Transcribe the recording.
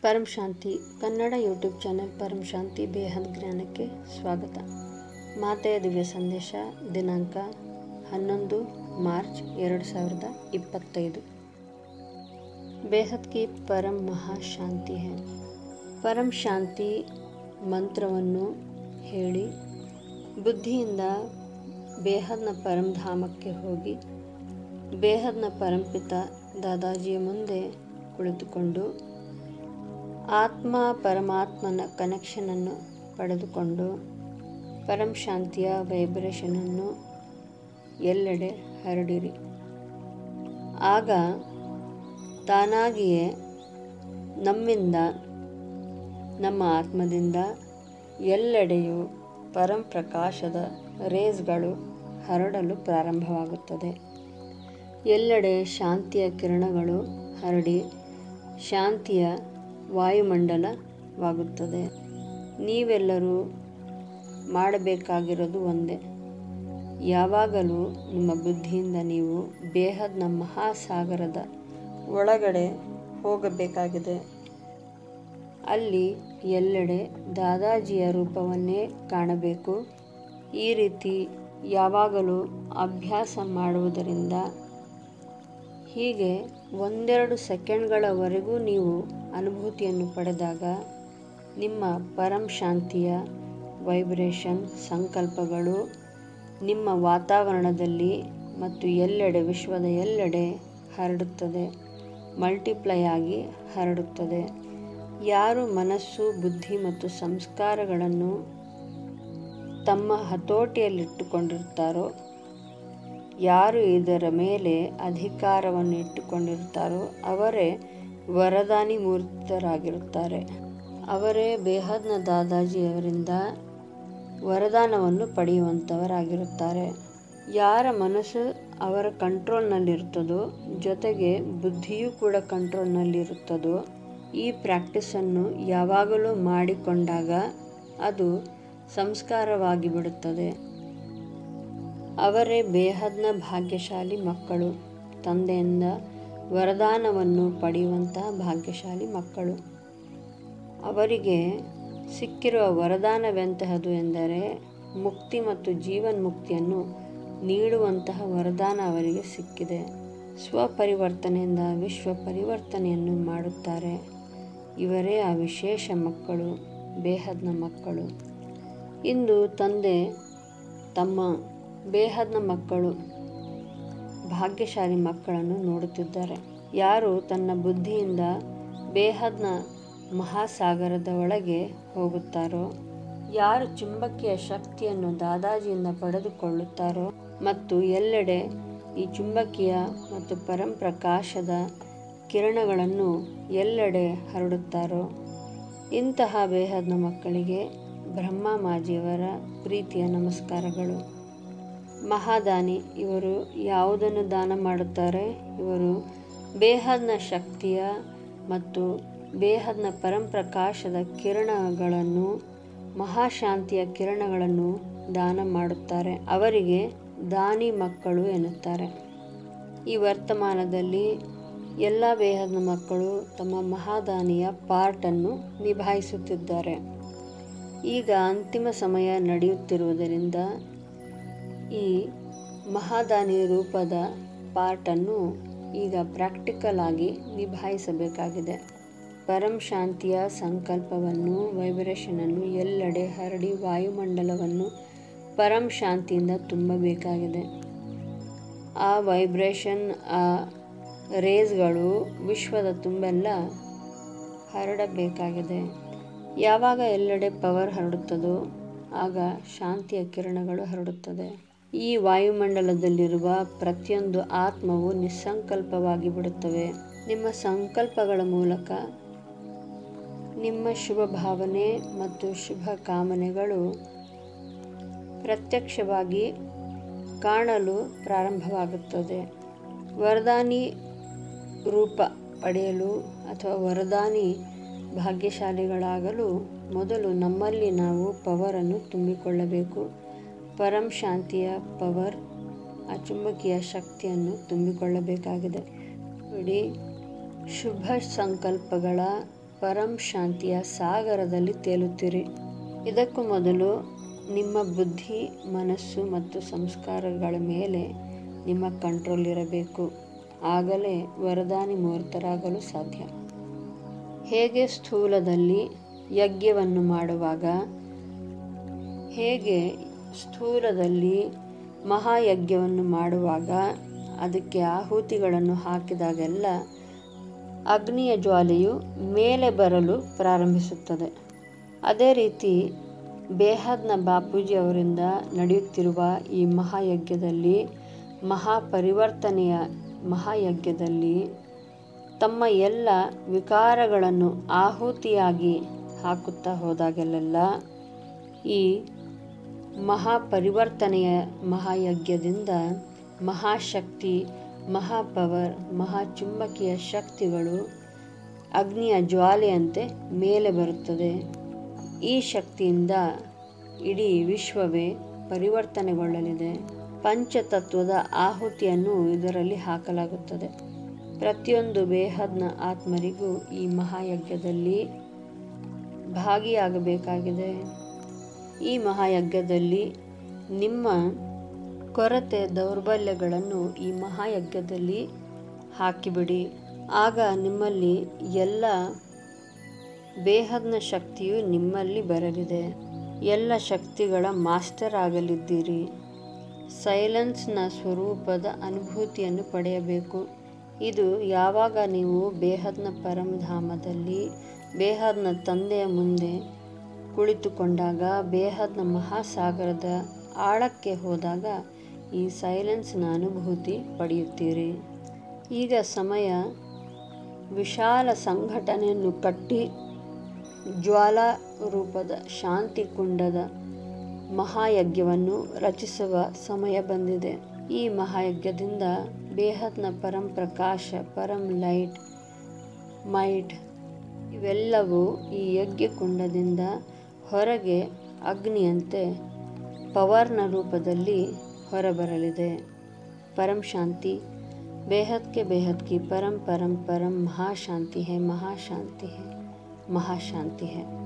ಪರಂ ಶಾಂತಿ Kannada YouTube channel ಪರಂ ಶಾಂತಿ ಬೇಹದ್ ಜ್ಞಾನಕ್ಕೆ ಸ್ವಾಗತ. ಮಾತೆಯ ದಿವ್ಯ ಸಂದೇಶ ದಿನಾಂಕ 11 ಮಾರ್ಚ್ 2025. ಬೇಹದ್ ಕಿ ಪರಂ ಮಹಾಶಾಂತಿ ಹೈ. ಪರಂ ಶಾಂತಿ ಮಂತ್ರವನ್ನು ಹೇಳಿ ಬುದ್ಧಿಯಿಂದ ಬೇಹದ್ನ ಪರಂಧಾಮಕ್ಕೆ ಹೋಗಿ ಬೇಹದ್ನ ಪರಂಪಿತ ದಾದಾಜಿಯ ಮುಂದೆ ಕುಳಿತುಕೊಂಡು ಆತ್ಮ ಪರಮಾತ್ಮನ ಕನೆಕ್ಷನನ್ನು ಪಡೆದುಕೊಂಡು ಪರಂ ಶಾಂತಿಯ ವೈಬ್ರೇಷನನ್ನು ಎಲ್ಲೆಡೆ ಹರಡಿರಿ. ಆಗ ತಾನಾಗಿಯೇ ನಮ್ಮಿಂದ ನಮ್ಮ ಆತ್ಮದಿಂದ ಎಲ್ಲೆಡೆಯೂ ಪರಂ ಪ್ರಕಾಶದ ರೇಸ್ಗಳು ಹರಡಲು ಪ್ರಾರಂಭವಾಗುತ್ತದೆ. ಎಲ್ಲೆಡೆ ಶಾಂತಿಯ ಕಿರಣಗಳು ಹರಡಿ ಶಾಂತಿಯ ವಾಯುಮಂಡಲವಾಗುತ್ತದೆ. ನೀವೆಲ್ಲರೂ ಮಾಡಬೇಕಾಗಿರೋದು ಒಂದೇ, ಯಾವಾಗಲೂ ನಿಮ್ಮ ಬುದ್ಧಿಯಿಂದ ನೀವು ಬೇಹದ್ನ ಮಹಾಸಾಗರದ ಒಳಗಡೆ ಹೋಗಬೇಕಾಗಿದೆ. ಅಲ್ಲಿ ಎಲ್ಲೆಡೆ ದಾದಾಜಿಯ ರೂಪವನ್ನೇ ಕಾಣಬೇಕು. ಈ ರೀತಿ ಯಾವಾಗಲೂ ಅಭ್ಯಾಸ ಮಾಡುವುದರಿಂದ ಹೀಗೆ 1-2 ಸೆಕೆಂಡ್ಗಳವರೆಗೂ ನೀವು ಅನುಭೂತಿಯನ್ನು ಪಡೆದಾಗ ನಿಮ್ಮ ಪರಂ ಶಾಂತಿಯ ವೈಬ್ರೇಷನ್ ಸಂಕಲ್ಪಗಳು ನಿಮ್ಮ ವಾತಾವರಣದಲ್ಲಿ ಮತ್ತು ಎಲ್ಲೆಡೆ ವಿಶ್ವದ ಎಲ್ಲೆಡೆ ಹರಡುತ್ತದೆ, ಮಲ್ಟಿಪ್ಲೈ ಆಗಿ ಹರಡುತ್ತದೆ. ಯಾರು ಮನಸ್ಸು, ಬುದ್ಧಿ ಮತ್ತು ಸಂಸ್ಕಾರಗಳನ್ನು ತಮ್ಮ ಹತೋಟಿಯಲ್ಲಿಟ್ಟುಕೊಂಡಿರ್ತಾರೋ, ಯಾರು ಇದರ ಮೇಲೆ ಅಧಿಕಾರವನ್ನು ಇಟ್ಟುಕೊಂಡಿರ್ತಾರೋ ಅವರೇ ವರದಾನಿ ಮೂರ್ತಿತರಾಗಿರುತ್ತಾರೆ. ಅವರೇ ಬೇಹದ್ನ ದಾದಾಜಿಯವರಿಂದ ವರದಾನವನ್ನು ಪಡೆಯುವಂಥವರಾಗಿರುತ್ತಾರೆ. ಯಾರ ಮನಸ್ಸು ಅವರ ಕಂಟ್ರೋಲ್ನಲ್ಲಿರುತ್ತದೋ, ಜೊತೆಗೆ ಬುದ್ಧಿಯೂ ಕೂಡ ಕಂಟ್ರೋಲ್ನಲ್ಲಿರುತ್ತದೋ, ಈ ಪ್ರಾಕ್ಟೀಸನ್ನು ಯಾವಾಗಲೂ ಮಾಡಿಕೊಂಡಾಗ ಅದು ಸಂಸ್ಕಾರವಾಗಿ ಬಿಡುತ್ತದೆ. ಅವರೇ ಬೇಹದ್ನ ಭಾಗ್ಯಶಾಲಿ ಮಕ್ಕಳು, ತಂದೆಯಿಂದ ವರದಾನವನ್ನು ಪಡೆಯುವಂತಹ ಭಾಗ್ಯಶಾಲಿ ಮಕ್ಕಳು. ಅವರಿಗೆ ಸಿಕ್ಕಿರುವ ವರದಾನವೆಂತಹದು ಎಂದರೆ ಮುಕ್ತಿ ಮತ್ತು ಜೀವನ್ಮುಕ್ತಿಯನ್ನು ನೀಡುವಂತಹ ವರದಾನ ಅವರಿಗೆ ಸಿಕ್ಕಿದೆ. ಸ್ವಪರಿವರ್ತನೆಯಿಂದ ವಿಶ್ವ ಪರಿವರ್ತನೆಯನ್ನು ಮಾಡುತ್ತಾರೆ. ಇವರೇ ಆ ವಿಶೇಷ ಮಕ್ಕಳು, ಬೇಹದ್ನ ಮಕ್ಕಳು. ಇಂದು ತಂದೆ ತಮ್ಮ ಬೇಹದ್ನ ಮಕ್ಕಳು, ಭಾಗ್ಯಶಾಲಿ ಮಕ್ಕಳನ್ನು ನೋಡುತ್ತಿದ್ದಾರೆ. ಯಾರು ತನ್ನ ಬುದ್ಧಿಯಿಂದ ಬೇಹದ್ನ ಮಹಾಸಾಗರದ ಒಳಗೆ ಹೋಗುತ್ತಾರೋ, ಯಾರು ಚುಂಬಕೀಯ ಶಕ್ತಿಯನ್ನು ದಾದಾಜಿಯಿಂದ ಪಡೆದುಕೊಳ್ಳುತ್ತಾರೋ ಮತ್ತು ಎಲ್ಲೆಡೆ ಈ ಚುಂಬಕೀಯ ಮತ್ತು ಪರಂಪ್ರಕಾಶದ ಕಿರಣಗಳನ್ನು ಎಲ್ಲೆಡೆ ಹರಡುತ್ತಾರೋ, ಇಂತಹ ಬೇಹದ್ನ ಮಕ್ಕಳಿಗೆ ಬ್ರಹ್ಮ ಮಾಜಿಯವರ ಪ್ರೀತಿಯ ನಮಸ್ಕಾರಗಳು. ಮಹಾದಾನಿ ಇವರು ಯಾವುದನ್ನು ದಾನ ಮಾಡುತ್ತಾರೆ? ಇವರು ಬೇಹದ್ನ ಶಕ್ತಿಯ ಮತ್ತು ಬೇಹದ್ನ ಪರಂಪ್ರಕಾಶದ ಕಿರಣಗಳನ್ನು, ಮಹಾಶಾಂತಿಯ ಕಿರಣಗಳನ್ನು ದಾನ ಮಾಡುತ್ತಾರೆ. ಅವರಿಗೆ ದಾನಿ ಮಕ್ಕಳು ಎನ್ನುತ್ತಾರೆ. ಈ ವರ್ತಮಾನದಲ್ಲಿ ಎಲ್ಲ ಬೇಹದ್ನ ಮಕ್ಕಳು ತಮ್ಮ ಮಹಾದಾನಿಯ ಪಾರ್ಟನ್ನು ನಿಭಾಯಿಸುತ್ತಿದ್ದಾರೆ. ಈಗ ಅಂತಿಮ ಸಮಯ ನಡೆಯುತ್ತಿರುವುದರಿಂದ ಈ ಮಹಾದಾನಿ ರೂಪದ ಪಾರ್ಟನ್ನು ಈಗ ಪ್ರಾಕ್ಟಿಕಲ್ ಆಗಿ ನಿಭಾಯಿಸಬೇಕಾಗಿದೆ. ಪರಂ ಶಾಂತಿಯ ಸಂಕಲ್ಪವನ್ನು, ವೈಬ್ರೇಷನನ್ನು ಎಲ್ಲೆಡೆ ಹರಡಿ ವಾಯುಮಂಡಲವನ್ನು ಪರಂ ಶಾಂತಿಯಿಂದ ತುಂಬಬೇಕಾಗಿದೆ. ಆ ವೈಬ್ರೇಷನ್, ಆ ರೇಸ್ಗಳು ವಿಶ್ವದ ತುಂಬೆಲ್ಲ ಹರಡಬೇಕಾಗಿದೆ. ಯಾವಾಗ ಎಲ್ಲೆಡೆ ಪವರ್ ಹರಡುತ್ತದೋ ಆಗ ಶಾಂತಿಯ ಕಿರಣಗಳು ಹರಡುತ್ತದೆ. ಈ ವಾಯುಮಂಡಲದಲ್ಲಿರುವ ಪ್ರತಿಯೊಂದು ಆತ್ಮವು ನಿಸ್ಸಂಕಲ್ಪವಾಗಿ ಬಿಡುತ್ತವೆ. ನಿಮ್ಮ ಸಂಕಲ್ಪಗಳ ಮೂಲಕ ನಿಮ್ಮ ಶುಭ ಭಾವನೆ ಮತ್ತು ಶುಭ ಕಾಮನೆಗಳು ಪ್ರತ್ಯಕ್ಷವಾಗಿ ಕಾಣಲು ಪ್ರಾರಂಭವಾಗುತ್ತದೆ. ವರದಾನಿ ರೂಪ ಪಡೆಯಲು ಅಥವಾ ವರದಾನಿ ಭಾಗ್ಯಶಾಲಿಗಳಾಗಲು ಮೊದಲು ನಮ್ಮಲ್ಲಿ ನಾವು ಪವರನ್ನು ತುಂಬಿಕೊಳ್ಳಬೇಕು. ಪರಂ ಶಾಂತಿಯ ಪವರ್, ಆ ಚುಂಬಕೀಯ ಶಕ್ತಿಯನ್ನು ತುಂಬಿಕೊಳ್ಳಬೇಕಾಗಿದೆ. ನೋಡಿ, ಶುಭ ಸಂಕಲ್ಪಗಳ ಪರಂ ಶಾಂತಿಯ ಸಾಗರದಲ್ಲಿ ತೇಲುತ್ತೀರಿ. ಇದಕ್ಕೂ ಮೊದಲು ನಿಮ್ಮ ಬುದ್ಧಿ, ಮನಸ್ಸು ಮತ್ತು ಸಂಸ್ಕಾರಗಳ ಮೇಲೆ ನಿಮ್ಮ ಕಂಟ್ರೋಲ್ ಇರಬೇಕು. ಆಗಲೇ ವರದಾನಿ ಮೂರ್ತರಾಗಲು ಸಾಧ್ಯ. ಹೇಗೆ ಸ್ಥೂಲದಲ್ಲಿ ಯಜ್ಞವನ್ನು ಮಾಡುವಾಗ, ಹೇಗೆ ಸ್ಥೂಲದಲ್ಲಿ ಮಹಾಯಜ್ಞವನ್ನು ಮಾಡುವಾಗ ಅದಕ್ಕೆ ಆಹುತಿಗಳನ್ನು ಹಾಕಿದಾಗೆಲ್ಲ ಅಗ್ನಿಯ ಜ್ವಾಲೆಯು ಮೇಲೆ ಬರಲು ಪ್ರಾರಂಭಿಸುತ್ತದೆ. ಅದೇ ರೀತಿ ಬೇಹದ್ನ ಬಾಪೂಜಿ ಅವರಿಂದ ನಡೆಯುತ್ತಿರುವ ಈ ಮಹಾಯಜ್ಞದಲ್ಲಿ, ಮಹಾಪರಿವರ್ತನೆಯ ಮಹಾಯಜ್ಞದಲ್ಲಿ ತಮ್ಮ ಎಲ್ಲ ವಿಕಾರಗಳನ್ನು ಆಹುತಿಯಾಗಿ ಹಾಕುತ್ತಾ ಹೋದಾಗಲೆಲ್ಲ ಈ ಮಹಾಪರಿವರ್ತನೆಯ ಮಹಾಯಜ್ಞದಿಂದ ಮಹಾಶಕ್ತಿ, ಮಹಾಪವರ್, ಮಹಾಚುಂಬಕೀಯ ಶಕ್ತಿಗಳು ಅಗ್ನಿಯ ಜ್ವಾಲೆಯಂತೆ ಮೇಲೆ ಬರುತ್ತದೆ. ಈ ಶಕ್ತಿಯಿಂದ ಇಡೀ ವಿಶ್ವವೇ ಪರಿವರ್ತನೆಗೊಳ್ಳಲಿದೆ. ಪಂಚತತ್ವದ ಆಹುತಿಯನ್ನು ಇದರಲ್ಲಿ ಹಾಕಲಾಗುತ್ತದೆ. ಪ್ರತಿಯೊಂದು ಬೇಹದ್ನ ಆತ್ಮರಿಗೂ ಈ ಮಹಾಯಜ್ಞದಲ್ಲಿ ಭಾಗಿಯಾಗಬೇಕಾಗಿದೆ. ಈ ಮಹಾಯಜ್ಞದಲ್ಲಿ ನಿಮ್ಮ ಕೊರತೆ, ದೌರ್ಬಲ್ಯಗಳನ್ನು ಈ ಮಹಾಯಜ್ಞದಲ್ಲಿ ಹಾಕಿಬಿಡಿ. ಆಗ ನಿಮ್ಮಲ್ಲಿ ಎಲ್ಲ ಬೇಹದ್ನ ಶಕ್ತಿಯು ನಿಮ್ಮಲ್ಲಿ ಬರಲಿದೆ. ಎಲ್ಲ ಶಕ್ತಿಗಳ ಮಾಸ್ಟರ್ ಆಗಲಿದ್ದೀರಿ. ಸೈಲೆನ್ಸ್ನ ಸ್ವರೂಪದ ಅನುಭೂತಿಯನ್ನು ಪಡೆಯಬೇಕು. ಇದು ಯಾವಾಗ ನೀವು ಬೇಹದ್ನ ಪರಮಧಾಮದಲ್ಲಿ ಬೇಹದ್ನ ತಂದೆಯ ಮುಂದೆ ಕುಳಿತುಕೊಂಡಾಗ, ಬೇಹದ್ನ ಮಹಾಸಾಗರದ ಆಳಕ್ಕೆ ಹೋದಾಗ ಈ ಸೈಲೆನ್ಸ್ನ ಅನುಭೂತಿ ಪಡೆಯುತ್ತೀರಿ. ಈಗ ಸಮಯ ವಿಶಾಲ ಸಂಘಟನೆಯನ್ನು ಕಟ್ಟಿ ಜ್ವಾಲಾ ರೂಪದ ಶಾಂತಿ ಕುಂಡದ ಮಹಾಯಜ್ಞವನ್ನು ರಚಿಸುವ ಸಮಯ ಬಂದಿದೆ. ಈ ಮಹಾಯಜ್ಞದಿಂದ ಬೇಹದ್ನ ಪರಂ ಪ್ರಕಾಶ, ಪರಂ ಲೈಟ್, ಮೈಟ್ ಇವೆಲ್ಲವೂ ಈ ಯಜ್ಞ ಕುಂಡದಿಂದ ಹೊರಗೆ ಅಗ್ನಿಯಂತೆ ಪವರ್ನ ರೂಪದಲ್ಲಿ ಹೊರಬರಲಿದೆ. परम शांति बेहद के बेहद की परम परम परम महाशांति है, महाशांति है, महाशांति है।